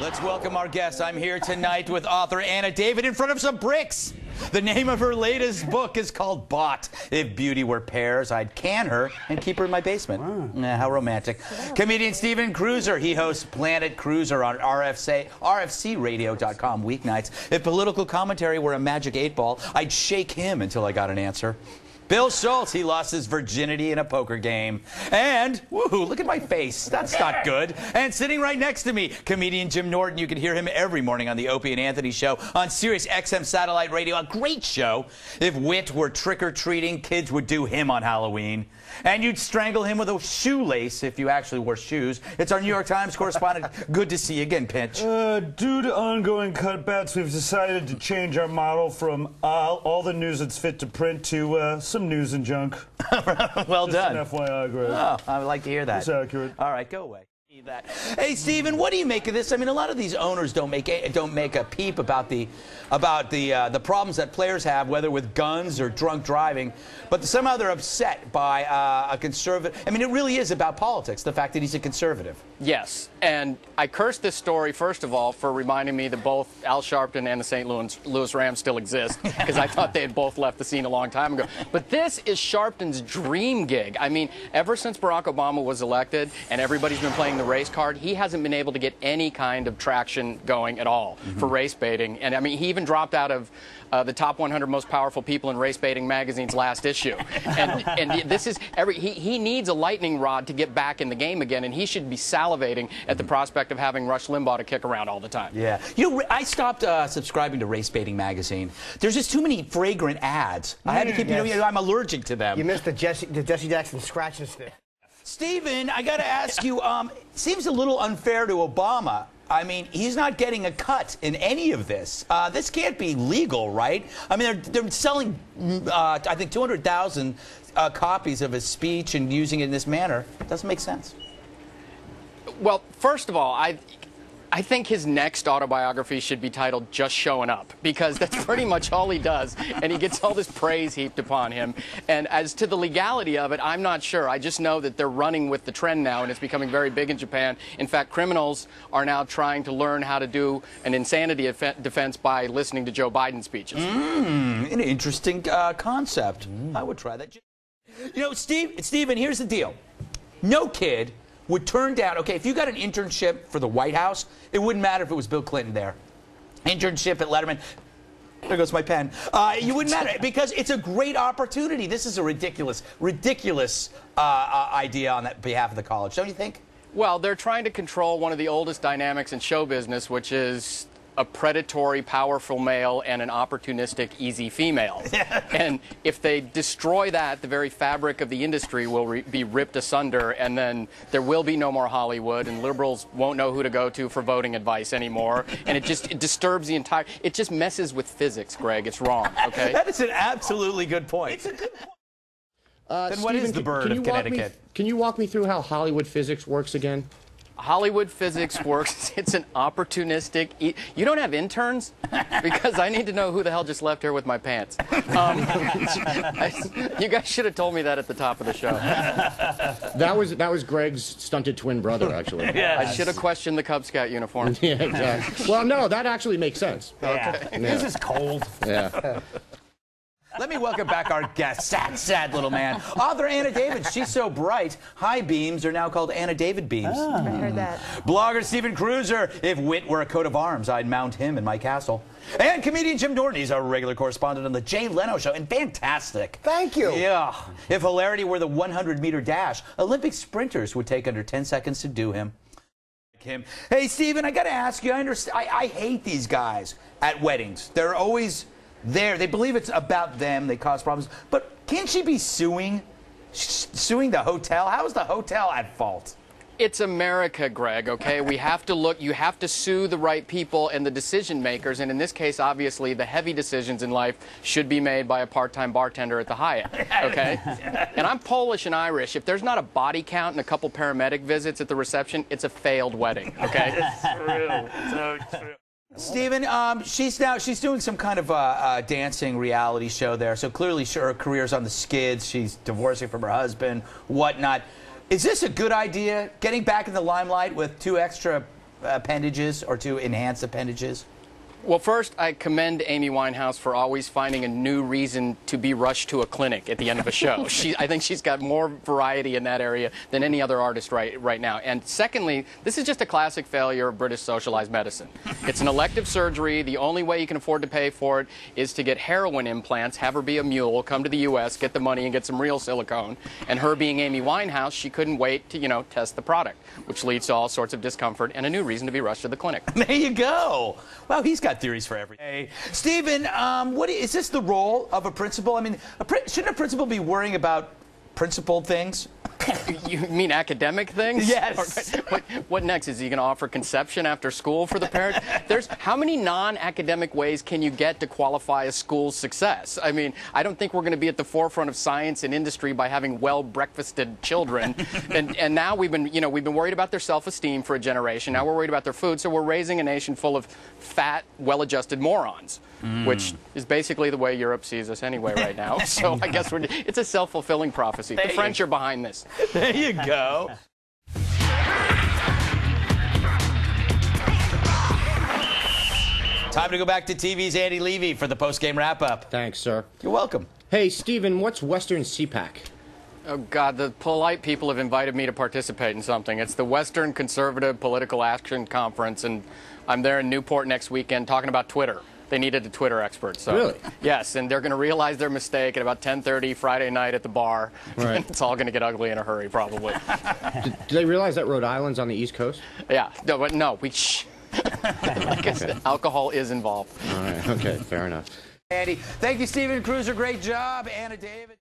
Let's welcome our guest. I'm here tonight with author Anna David in front of some bricks. The name of her latest book is called Bought. If beauty were pears, I'd can her and keep her in my basement. Wow. How romantic. Comedian Kruiser, he hosts Planet Kruiser on RFCradio.com weeknights. If political commentary were a magic 8-ball, I'd shake him until I got an answer. Bill Schultz, he lost his virginity in a poker game. And, woohoo, look at my face. That's not good. And sitting right next to me, comedian Jim Norton. You can hear him every morning on the Opie and Anthony Show on Sirius XM Satellite Radio. A great show. If wit were trick-or-treating, kids would do him on Halloween. And you'd strangle him with a shoelace if you actually wore shoes. It's our New York Times correspondent. Good to see you again, Pinch. Due to ongoing cutbacks, we've decided to change our model from all the news that's fit to print to some news and junk. Well done. Just an FYI, Greg. Oh, I would like to hear that. It's accurate. All right, go away. That. Hey, Stephen, what do you make of this? I mean, a lot of these owners don't make a peep about the problems that players have, whether with guns or drunk driving, but somehow they're upset by a conservative. I mean, it really is about politics, the fact that he's a conservative. Yes, and I cursed this story, first of all, for reminding me that both Al Sharpton and the St. Louis Rams still exist, because I thought they had both left the scene a long time ago. But this is Sharpton's dream gig. I mean, ever since Barack Obama was elected and everybody's been playing the race card, he hasn't been able to get any kind of traction going at all for race baiting. And I mean, he even dropped out of the top 100 most powerful people in race baiting magazine's last issue. And this is he needs a lightning rod to get back in the game again, and he should be salivating at the prospect of having Rush Limbaugh to kick around all the time. Yeah. You know, I stopped subscribing to Race Baiting magazine. There's just too many fragrant ads. I had to keep, you know, I'm allergic to them. You missed the Jesse Jackson scratch and sniff. Stephen, I got to ask you, seems a little unfair to Obama. I mean, he's not getting a cut in any of this. This can't be legal, right? I mean, they're selling, I think, 200,000 copies of his speech and using it in this manner. Doesn't make sense. Well, first of all, I think his next autobiography should be titled Just Showing Up, because that's pretty much all he does, and he gets all this praise heaped upon him. And as to the legality of it, I'm not sure. I just know that they're running with the trend now, and it's becoming very big in Japan. In fact, criminals are now trying to learn how to do an insanity defense by listening to Joe Biden speeches. An interesting concept. I would try that. You know, Stephen, here's the deal. No kid would turn down, okay, if you got an internship for the White House, it wouldn't matter if it was Bill Clinton there. Internship at Letterman, there goes my pen. You wouldn't matter, because it's a great opportunity. This is a ridiculous idea on that behalf of the college, don't you think? Well, they're trying to control one of the oldest dynamics in show business, which is a predatory, powerful male and an opportunistic, easy female. And if they destroy that, the very fabric of the industry will be ripped asunder, and then there will be no more Hollywood, and liberals won't know who to go to for voting advice anymore. And it disturbs the entire, it just messes with physics, Greg. It's wrong, okay? That is an absolutely good point. It's a good point. Then what is the bird of Connecticut? Can you walk me through how Hollywood physics works again? Hollywood physics works. It's an opportunistic. You don't have interns? Because I need to know who the hell just left here with my pants. You guys should have told me that at the top of the show. That was Greg's stunted twin brother, actually. Yes. I should have questioned the Cub Scout uniform. Yeah, exactly. Well, no, that actually makes sense. Yeah. Okay. This is cold. Yeah. Let me welcome back our guest, sad little man. Author Anna David. She's so bright, high beams are now called Anna David beams. I heard that. Blogger Stephen Kruiser. If wit were a coat of arms, I'd mount him in my castle. And comedian Jim Norton. He's our regular correspondent on the Jay Leno Show, and fantastic. Thank you. Yeah. If hilarity were the 100-meter dash, Olympic sprinters would take under 10 seconds to do him. Hey, Stephen, I got to ask you, I hate these guys at weddings. They're always there. They believe it's about them. They cause problems. But can't she be suing the hotel? How is the hotel at fault? It's America, Greg, okay? We have to look, you have to sue the right people and the decision makers, and in this case, obviously, the heavy decisions in life should be made by a part-time bartender at the Hyatt, okay? And I'm Polish and Irish. If there's not a body count and a couple paramedic visits at the reception, it's a failed wedding, okay? It's true. So true. Stephen, she's doing some kind of dancing reality show there. So clearly her career's on the skids. She's divorcing from her husband, whatnot. Is this a good idea? Getting back in the limelight with two extra appendages or to enhance appendages? Well, first, I commend Amy Winehouse for always finding a new reason to be rushed to a clinic at the end of a show. I think she's got more variety in that area than any other artist right now. And secondly, this is just a classic failure of British socialized medicine. It's an elective surgery. The only way you can afford to pay for it is to get heroin implants, have her be a mule, come to the U.S., get the money, and get some real silicone. And her being Amy Winehouse, she couldn't wait to, test the product, which leads to all sorts of discomfort and a new reason to be rushed to the clinic. There you go. Wow, he's got theories for everything. Hey, Stephen, is this the role of a principal? I mean, shouldn't a principal be worrying about principled things? You mean academic things? Yes. What next? Is he going to offer conception after school for the parents? How many non-academic ways can you get to qualify a school's success? I mean, I don't think we're going to be at the forefront of science and industry by having well-breakfasted children. and now we've been worried about their self-esteem for a generation. Now we're worried about their food. So we're raising a nation full of fat, well-adjusted morons, which is basically the way Europe sees us anyway right now. So I guess it's a self-fulfilling prophecy. The French are behind this. There you go. Time to go back to TV's Andy Levy for the post-game wrap-up. Thanks, sir. You're welcome. Hey, Stephen, what's Western CPAC? Oh, God, the polite people have invited me to participate in something. It's the Western Conservative Political Action Conference, and I'm there in Newport next weekend talking about Twitter. They needed a Twitter expert. So. Really? Yes, and they're going to realize their mistake at about 10:30 Friday night at the bar. Right. And it's all going to get ugly in a hurry, probably. Do they realize that Rhode Island's on the East Coast? Yeah, no, we shh. Like I said, alcohol is involved. All right, okay, fair enough. Andy, thank you, Stephen Kruiser. Great job. Anna David.